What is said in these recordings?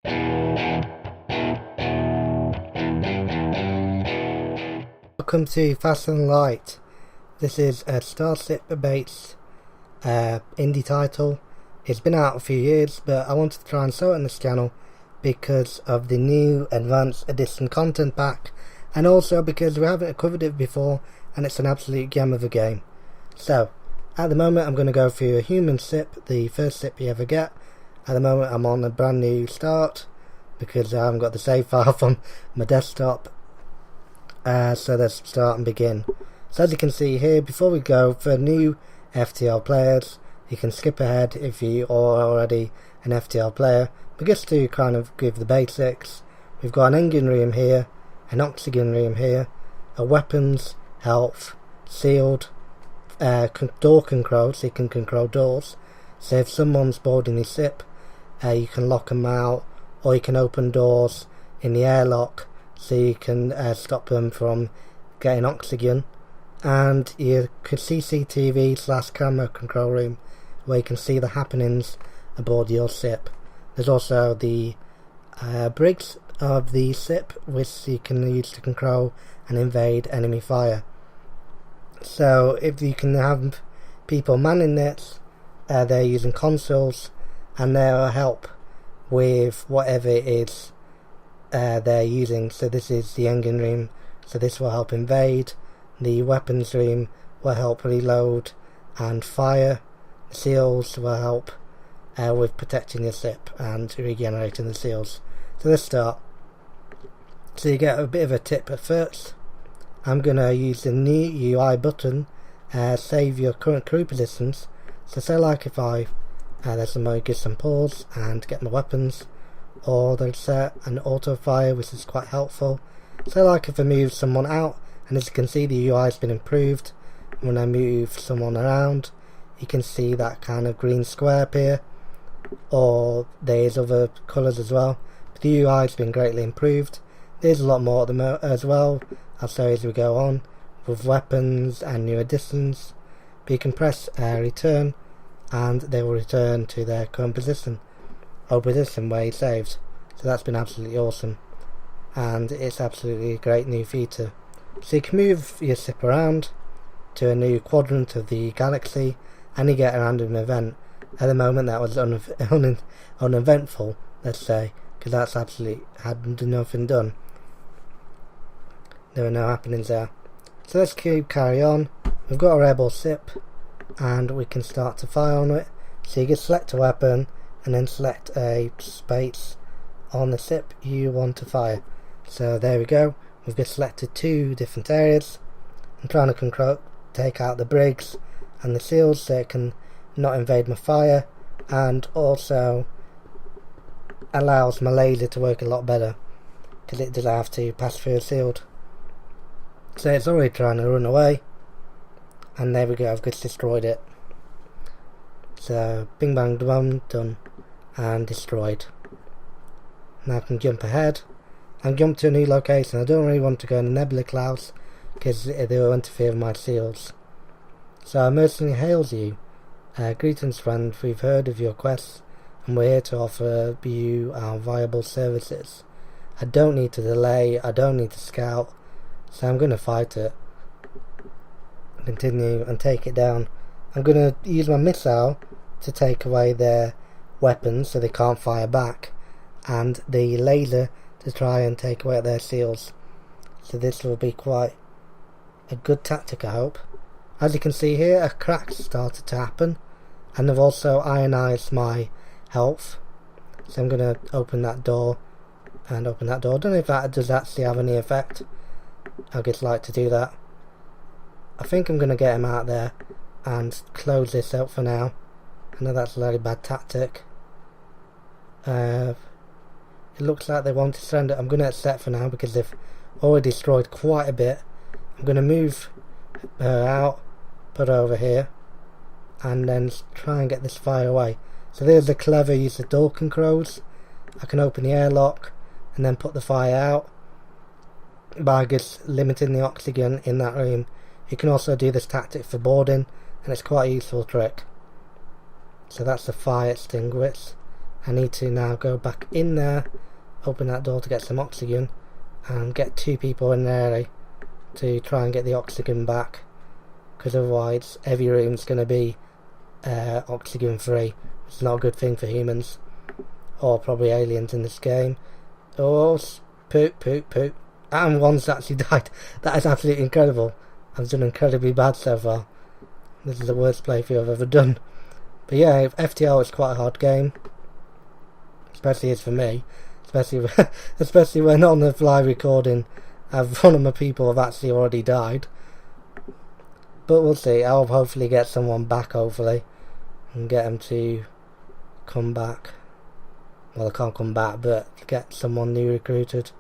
Welcome to Fast and Light. This is a Starship based indie title. It's been out a few years, but I wanted to try and sell it on this channel because of the new Advanced Edition content pack, and also because we haven't covered it before and it's an absolute gem of a game. So, at the moment I'm going to go through a human ship, the first ship you ever get. At the moment I'm on a brand new start because I haven't got the save file from my desktop. So let's start and begin. So as you can see here, before we go, for new FTL players, you can skip ahead if you are already an FTL player, but just to kind of give the basics, we've got an engine room here, an oxygen room here, a weapons, health, sealed, door control, so you can control doors. So if someone's boarding your ship, you can lock them out, or you can open doors in the airlock so you can stop them from getting oxygen. And you can CCTV / camera control room where you can see the happenings aboard your ship. There's also the bridge of the ship, which you can use to control and invade enemy fire. So if you can have people manning it, they're using consoles and they'll help with whatever it is they're using. So this is the engine room, so this will help invade. The weapons room will help reload and fire. The seals will help with protecting your ship and regenerating the seals. So let's start. So you get a bit of a tip at first. I'm going to use the new UI button, save your current crew positions. So say like if I there's some give some pause and get my weapons, or they'll set an auto fire, which is quite helpful. So like if I move someone out, and as you can see the UI has been improved. When I move someone around, you can see that kind of green square appear, or there's other colours as well. But the UI has been greatly improved. There's a lot more as well. I'll show you as we go on with weapons and new additions. But you can press return and they will return to their current position, or position where you saved. So that's been absolutely awesome, and it's absolutely a great new feature. So you can move your ship around to a new quadrant of the galaxy and you get a random event. At the moment that was uneventful, let's say, because that's absolutely had nothing done. There were no happenings there. So let's carry on. We've got a rebel ship and we can start to fire on it. So you can select a weapon and then select a space on the ship you want to fire. So there we go. We've just selected two different areas. I'm trying to take out the brigs and the seals so it can not invade my fire, and also allows my laser to work a lot better because it doesn't have to pass through a shield. So it's already trying to run away, and there we go, I've just destroyed it. So bing bang boom, done and destroyed. Now I can jump ahead and jump to a new location. I don't really want to go in the nebula clouds because they will interfere with my seals. So a mercenary hails you. Greetings friend, we've heard of your quests and we're here to offer you our viable services. I don't need to delay, I don't need to scout, so I'm going to fight it. Continue and take it down. I'm going to use my missile to take away their weapons so they can't fire back, and the laser to try and take away their seals. So this will be quite a good tactic, I hope. As you can see here, a crack started to happen, and they've also ionized my health. So I'm going to open that door and open that door. I don't know if that does actually have any effect. I'd just like to do that. I think I'm going to get him out there and close this out for now. I know that's a very bad tactic. It looks like they want to surrender. I'm going to accept for now because they've already destroyed quite a bit. I'm going to move her out, put her over here, and then try and get this fire away. So there's the clever use of door controls. I can open the airlock and then put the fire out by just limiting the oxygen in that room. You can also do this tactic for boarding, and it's quite a useful trick. So that's the fire extinguished. I need to now go back in there, open that door to get some oxygen, and get 2 people in there to try and get the oxygen back, because otherwise every room's going to be oxygen free. It's not a good thing for humans, or probably aliens in this game. Oh, poop, poop, poop. And one's actually died. That is absolutely incredible. I've done incredibly bad so far. This is the worst playthrough I've ever done. But yeah, FTL is quite a hard game. Especially is for me. Especially when on the fly recording one of my people have actually already died. But we'll see. I'll hopefully get someone back, hopefully. And get them to come back. Well, I can't come back, but get someone new recruited.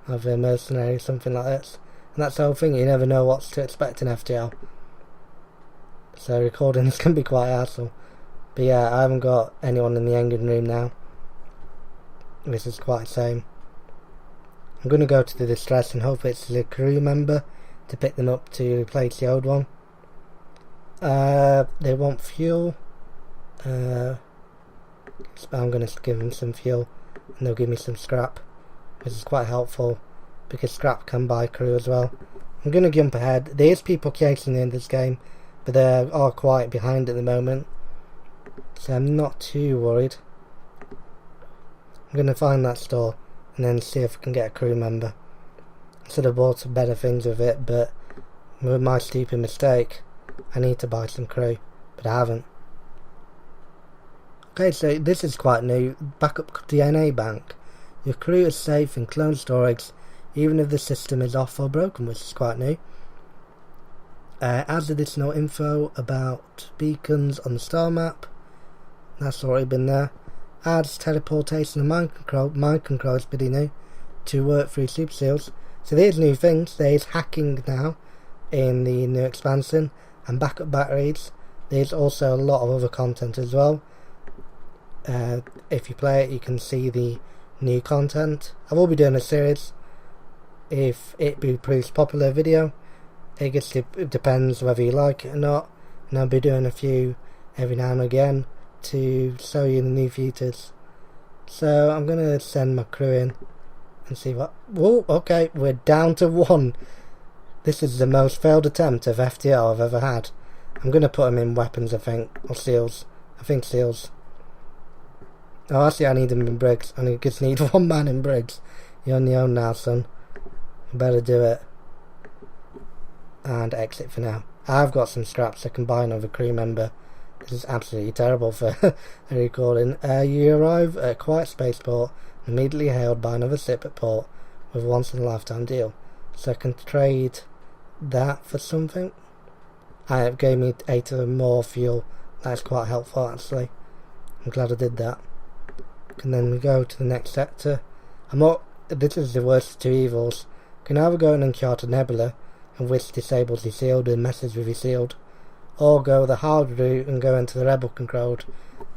Either a mercenary, something like this. And that's the whole thing, you never know what to expect in FTL. So recording is going to be quite a hassle. But yeah, I haven't got anyone in the engine room now. This is quite the same. I'm going to go to the distress and hope it's the crew member to pick them up to replace the old one. They want fuel. I'm going to give them some fuel and they'll give me some scrap, which is quite helpful because scrap can buy crew as well. I'm going to jump ahead. There is people chasing in this game, but they are quite behind at the moment, so I'm not too worried. I'm going to find that store and then see if I can get a crew member. I should have bought some better things with it, but with my stupid mistake I need to buy some crew, but I haven't. Okay, so this is quite new. Backup DNA bank. Your crew is safe in clone storage even if the system is off or broken, which is quite new. Adds additional info about beacons on the star map. That's already been there. Adds teleportation and mind control. Mind control is pretty new to work through super seals. So there's new things. There's hacking now in the new expansion and backup batteries. There's also a lot of other content as well. If you play it, you can see the new content. I will be doing a series if it proves popular video. It depends whether you like it or not, and I'll be doing a few every now and again to show you the new features. So I'm going to send my crew in and see what... Whoa, okay, we're down to 1. This is the most failed attempt of FTL I've ever had. I'm going to put them in weapons, I think, or seals. I think seals. Oh, actually I need them in brigs. I just need 1 man in brigs. You're on your own now, son. You better do it. And exit for now. I've got some scraps. I can buy another crew member. This is absolutely terrible for a recording. You arrive at a quiet spaceport and immediately hailed by another ship at port with a once in a lifetime deal. So I can trade that for something. It gave me 8 more fuel. That's quite helpful actually. I'm glad I did that. And then we go to the next sector. This is the worst of 2 evils. You can either go in Uncharted Nebula, and which disables your shield and messes with your shield, or go the hard route and go into the rebel controlled.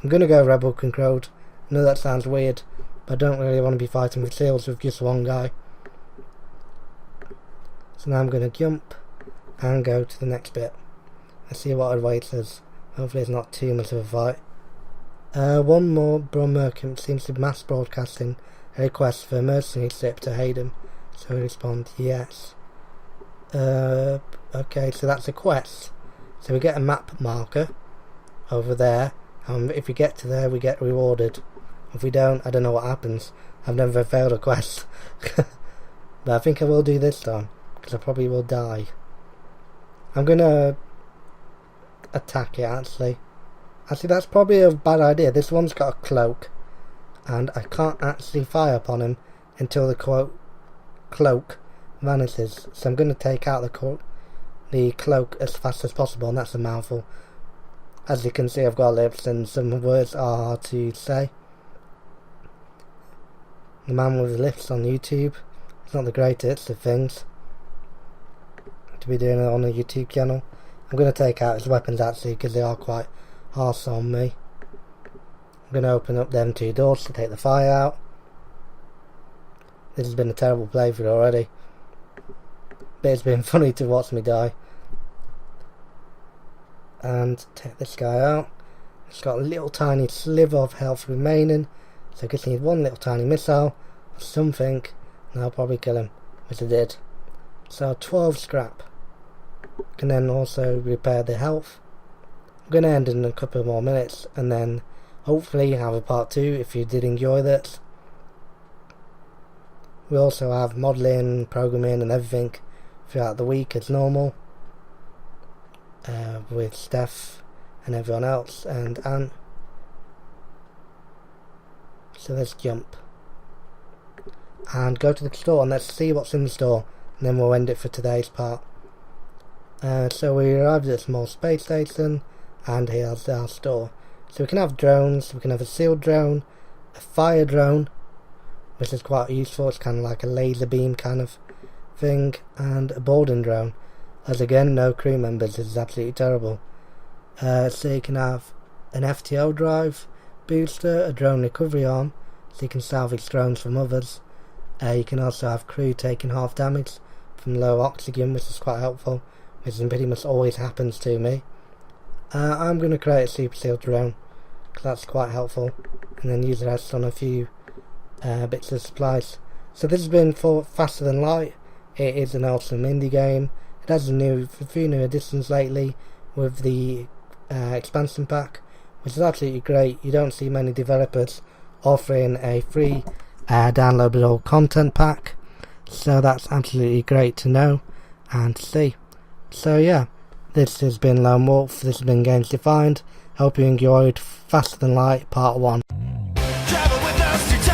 I'm going to go rebel controlled. I know that sounds weird, but I don't really want to be fighting with shields with just 1 guy. So now I'm going to jump and go to the next bit. Let's see what awaits us. Hopefully it's not too much of a fight. One more Bron Merchant seems to be mass broadcasting a request for a mercenary ship to aid him. So we respond yes. Okay, so that's a quest. So we get a map marker over there. If we get to there, we get rewarded. If we don't, I don't know what happens. I've never failed a quest. But I think I will do this time, because I probably will die. I'm gonna attack it actually. Actually, that's probably a bad idea. This one's got a cloak, and I can't actually fire upon him until the cloak vanishes. So I'm going to take out the cloak as fast as possible, and that's a mouthful. As you can see, I've got lips, and some words are hard to say. The man with the lips on YouTube. It's not the greatest of things to be doing it on a YouTube channel. I'm going to take out his weapons actually, because they are quite harsh on me. I'm going to open up them 2 doors to take the fire out. This has been a terrible playthrough already, but it's been funny to watch me die. And take this guy out. He's got a little tiny sliver of health remaining, So I just need one little tiny missile or something, and I'll probably kill him, which I did. So 12 scrap. Can then also repair the health. I'm going to end in a couple more minutes, and then hopefully have a part 2 if you did enjoy this. We also have modelling, programming and everything throughout the week as normal, with Steph and everyone else and Ant. So let's jump and go to the store and let's see what's in the store, and then we'll end it for today's part. So we arrived at a small space station, and here's our store. So we can have drones, we can have a sealed drone, a fire drone, which is quite useful, it's kind of like a laser beam kind of thing, and a boarding drone, as again no crew members, this is absolutely terrible. So you can have an FTL drive, booster, a drone recovery arm, so you can salvage drones from others. You can also have crew taking half damage from low oxygen, which is quite helpful, which pretty much always happens to me. I'm going to create a super sealed drone, because that's quite helpful, and then use the rest on a few bits of supplies. So this has been for Faster Than Light. It is an awesome indie game. It has a few new additions lately with the expansion pack, which is absolutely great. You don't see many developers offering a free downloadable content pack, so that's absolutely great to know and to see. So yeah, this has been Lone Wolf, this has been Games Defined. Hope you enjoyed Faster Than Light Part 1. Travel with us to